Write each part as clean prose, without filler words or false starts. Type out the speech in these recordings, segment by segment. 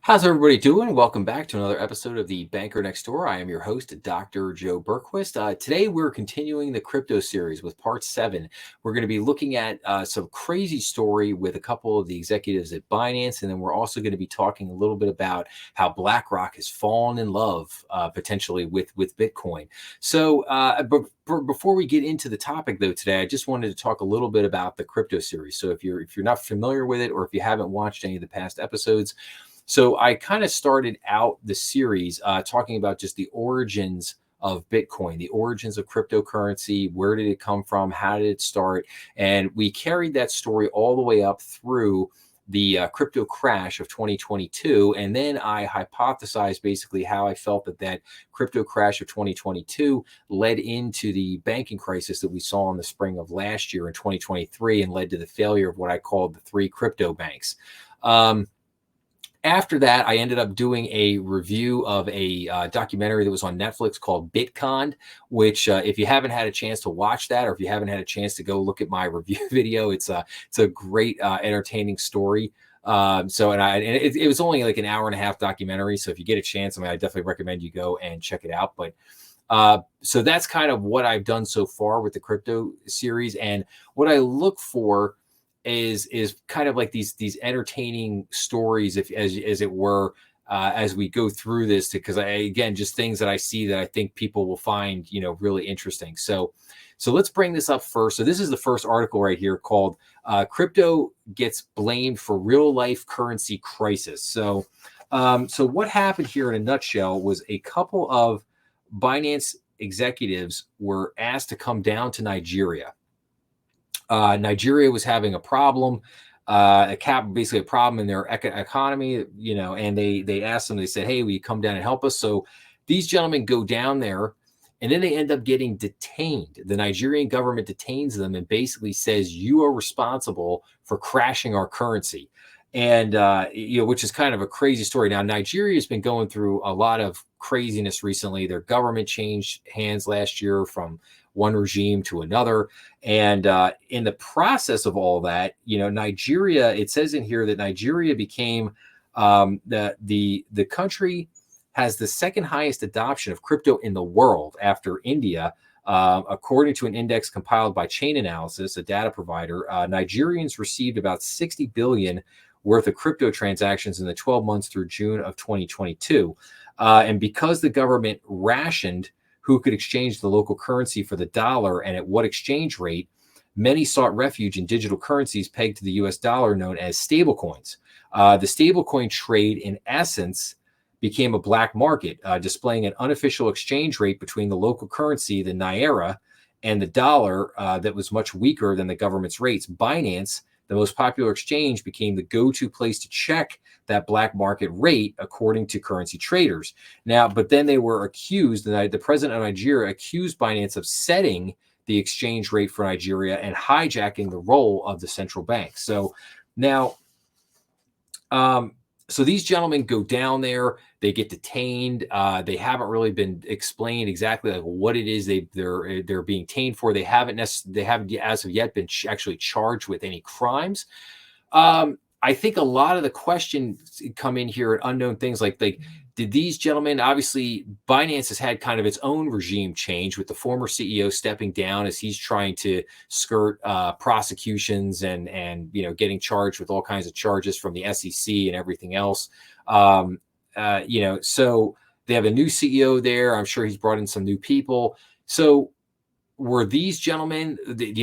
How's everybody doing? Welcome back to another episode of the Banker Next Door. I am your host, Dr. Joe Berquist. Today, we're continuing the crypto series with part 7. We're going to be looking at some crazy story with a couple of the executives at Binance, and then we're also going to be talking a little bit about how BlackRock has fallen in love potentially with Bitcoin. So, before we get into the topic, though, today, I just wanted to talk a little bit about the crypto series. So, if you're not familiar with it, or if you haven't watched any of the past episodes, so I kind of started out the series talking about just the origins of Bitcoin, the origins of cryptocurrency. Where did it come from? How did it start? And we carried that story all the way up through the crypto crash of 2022. And then I hypothesized basically how I felt that crypto crash of 2022 led into the banking crisis that we saw in the spring of last year in 2023 and led to the failure of what I called the 3 crypto banks. After that, I ended up doing a review of a documentary that was on Netflix called Bitcoin, which if you haven't had a chance to watch that, or if you haven't had a chance to go look at my review video, it's a great entertaining story. It was only like an hour and a half documentary. So if you get a chance, I definitely recommend you go and check it out. But so that's kind of what I've done so far with the crypto series. And what I look for is kind of like these entertaining stories, if as it were, as we go through this, because again, just things that I see that I think people will find really interesting. So let's bring this up first. So this is the first article right here called "Crypto Gets Blamed for Real Life Currency Crisis." So what happened here in a nutshell was a couple of Binance executives were asked to come down to Nigeria. Nigeria was having a problem, basically a problem in their economy, and they asked them, they said, "Hey, will you come down and help us?" So these gentlemen go down there, and then they end up getting detained. The Nigerian government detains them and basically says, "You are responsible for crashing our currency." And, which is kind of a crazy story. Now, Nigeria has been going through a lot of craziness recently. Their government changed hands last year from one regime to another. And in the process of all that, Nigeria, it says in here that Nigeria became the country has the second highest adoption of crypto in the world after India. According to an index compiled by Chain Analysis, a data provider, Nigerians received about 60 billion worth of crypto transactions in the 12 months through June of 2022. And because the government rationed who could exchange the local currency for the dollar and at what exchange rate, many sought refuge in digital currencies pegged to the US dollar known as stablecoins. The stablecoin trade, in essence, became a black market, displaying an unofficial exchange rate between the local currency, the naira, and the dollar that was much weaker than the government's rates. Binance, the most popular exchange, became the go-to place to check that black market rate, according to currency traders. Now, but then they were accused, the president of Nigeria accused Binance of setting the exchange rate for Nigeria and hijacking the role of the central bank. So now, so these gentlemen go down there, they get detained. They haven't really been explained exactly like what it is they're being detained for. They haven't as of yet been actually charged with any crimes. I think a lot of the questions come in here at unknown things like did these gentlemen, obviously Binance has had kind of its own regime change with the former CEO stepping down as he's trying to skirt prosecutions and getting charged with all kinds of charges from the SEC and everything else. So they have a new CEO there. I'm sure he's brought in some new people. So were these gentlemen,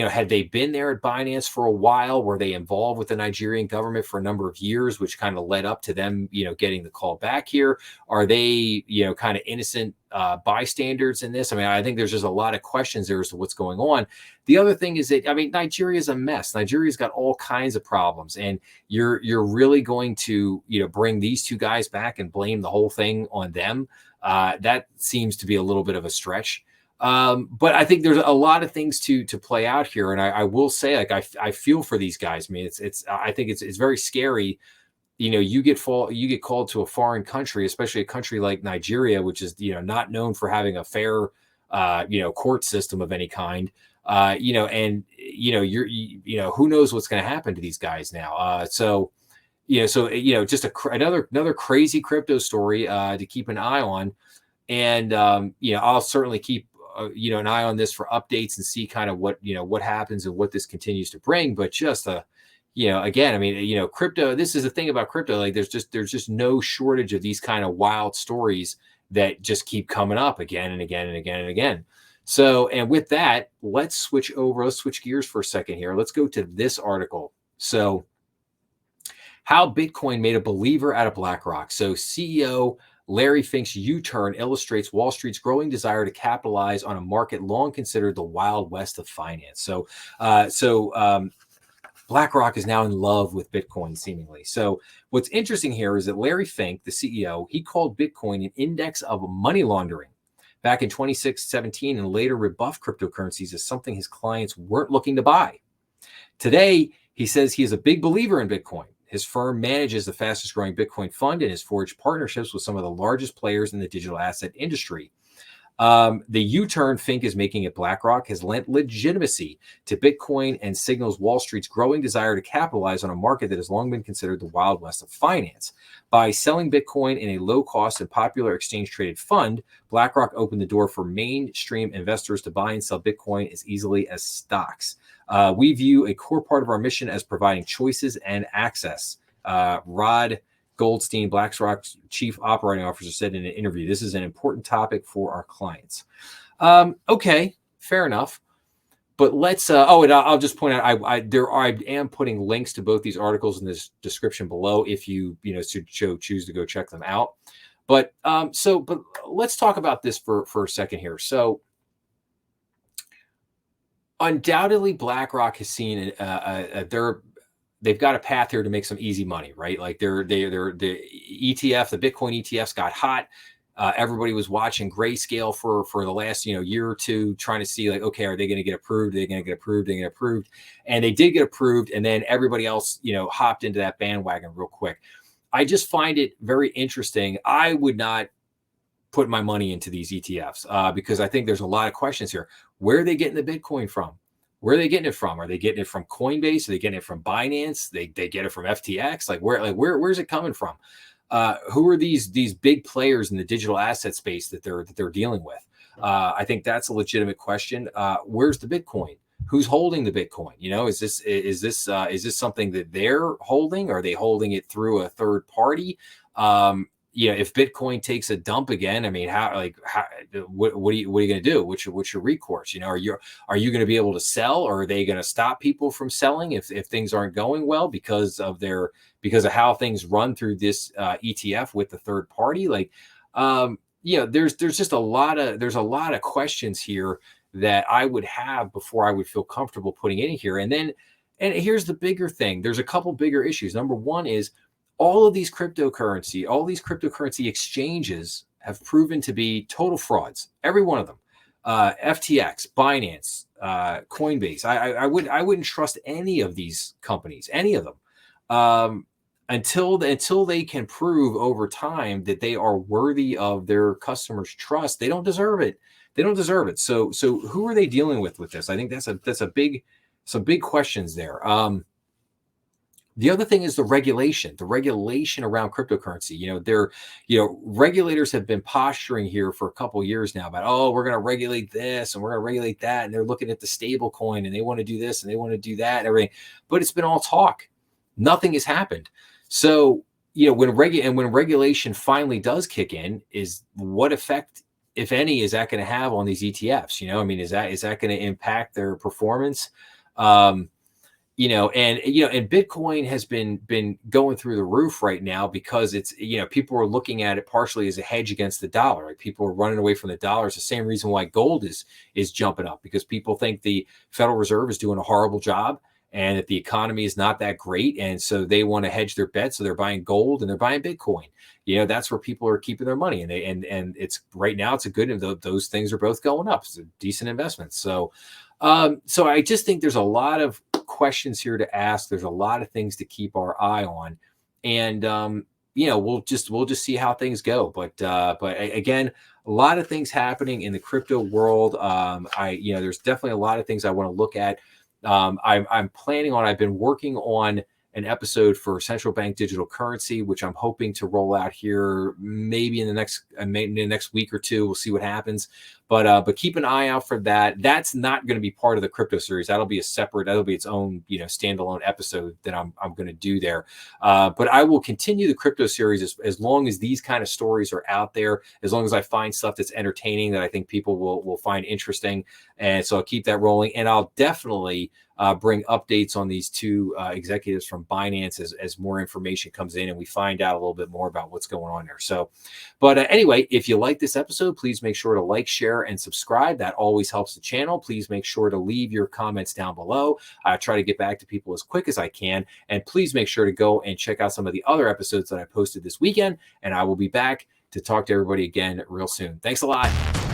had they been there at Binance for a while? Were they involved with the Nigerian government for a number of years, which kind of led up to them, getting the call back here? Are they, kind of innocent bystanders in this? I think there's just a lot of questions there as to what's going on. The other thing is that, Nigeria is a mess. Nigeria's got all kinds of problems, and you're really going to, bring these two guys back and blame the whole thing on them. That seems to be a little bit of a stretch. But I think there's a lot of things to play out here, and I will say, I feel for these guys. I think it's very scary. You get called to a foreign country, especially a country like Nigeria, which is not known for having a fair court system of any kind. Who knows what's going to happen to these guys now. So so just another crazy crypto story to keep an eye on. And I'll certainly keep an eye on this for updates and see kind of what happens and what this continues to bring. But just again, I mean, crypto. This is the thing about crypto. Like, there's just no shortage of these kind of wild stories that just keep coming up again and again and again and again. So, and with that, let's switch gears for a second here. Let's go to this article. So, how Bitcoin made a believer out of BlackRock. So, CEO Larry Fink's U-turn illustrates Wall Street's growing desire to capitalize on a market long considered the Wild West of finance. So, BlackRock is now in love with Bitcoin, seemingly. So what's interesting here is that Larry Fink, the CEO, he called Bitcoin an index of money laundering back in 2017 and later rebuffed cryptocurrencies as something his clients weren't looking to buy. Today, he says he is a big believer in Bitcoin. His firm manages the fastest growing Bitcoin fund and has forged partnerships with some of the largest players in the digital asset industry. The U-turn Fink is making at BlackRock has lent legitimacy to Bitcoin and signals Wall Street's growing desire to capitalize on a market that has long been considered the Wild West of finance. By selling Bitcoin in a low-cost and popular exchange-traded fund, BlackRock opened the door for mainstream investors to buy and sell Bitcoin as easily as stocks. We view a core part of our mission as providing choices and access. Rod Goldstein, BlackRock's chief operating officer, said in an interview, "This is an important topic for our clients." Okay, fair enough. But let's. And I'll just point out, I am putting links to both these articles in this description below if you choose to go check them out. But but let's talk about this for a second here. So, undoubtedly, BlackRock has seen they've got a path here to make some easy money, right? Like the ETF, the Bitcoin ETFs got hot. Everybody was watching Grayscale for the last year or two, trying to see like, okay, are they going to get approved? Are they going to get approved? They get approved, and they did get approved. And then everybody else, hopped into that bandwagon real quick. I just find it very interesting. I would not put my money into these ETFs because I think there's a lot of questions here. Where are they getting the Bitcoin from? Where are they getting it from? Are they getting it from Coinbase? Are they getting it from Binance? They get it from FTX? Where's it coming from? Who are these big players in the digital asset space that they're dealing with? I think that's a legitimate question. Where's the Bitcoin? Who's holding the Bitcoin? Is this something that they're holding? Are they holding it through a third party? If Bitcoin takes a dump again, I mean, what are you going to do? What's your recourse? Are you going to be able to sell, or are they going to stop people from selling if things aren't going well because of how things run through this ETF with the third party? There's just a lot of questions here that I would have before I would feel comfortable putting in here. And here's the bigger thing. There's a couple bigger issues. Number one is, all these cryptocurrency exchanges have proven to be total frauds. Every one of them. FTX, Binance, Coinbase. I wouldn't trust any of these companies, any of them, until they can prove over time that they are worthy of their customers' trust. They don't deserve it. So who are they dealing with this? I think that's some big questions there. The other thing is the regulation around cryptocurrency. Regulators have been posturing here for a couple of years now about, we're going to regulate this and we're going to regulate that. And they're looking at the stable coin and they want to do this and they want to do that and everything. But it's been all talk. Nothing has happened. So, when regulation finally does kick in, is what effect, if any, is that going to have on these ETFs? Is that going to impact their performance? And Bitcoin has been going through the roof right now because it's, people are looking at it partially as a hedge against the dollar. Like, people are running away from the dollar. It's the same reason why gold is jumping up, because people think the Federal Reserve is doing a horrible job and that the economy is not that great. And so they want to hedge their bets. So they're buying gold and they're buying Bitcoin. That's where people are keeping their money. And it's right now, it's a good, those things are both going up. It's a decent investment. So I just think there's a lot of questions here to ask. There's a lot of things to keep our eye on, and we'll just see how things go. But again, a lot of things happening in the crypto world. There's definitely a lot of things I want to look at. I've been working on an episode for central bank digital currency, which I'm hoping to roll out here maybe in the next week or two. We'll see what happens. But keep an eye out for that. That's not going to be part of the crypto series. That'll be its own, standalone episode that I'm going to do there. But I will continue the crypto series as long as these kind of stories are out there, as long as I find stuff that's entertaining that I think people will find interesting. And so I'll keep that rolling, and I'll definitely bring updates on these two executives from Binance as more information comes in and we find out a little bit more about what's going on there. So, but anyway, if you like this episode, please make sure to like, share, and subscribe. That always helps the channel. Please make sure to leave your comments down below. I try to get back to people as quick as I can. And please make sure to go and check out some of the other episodes that I posted this weekend. And I will be back to talk to everybody again real soon. Thanks a lot.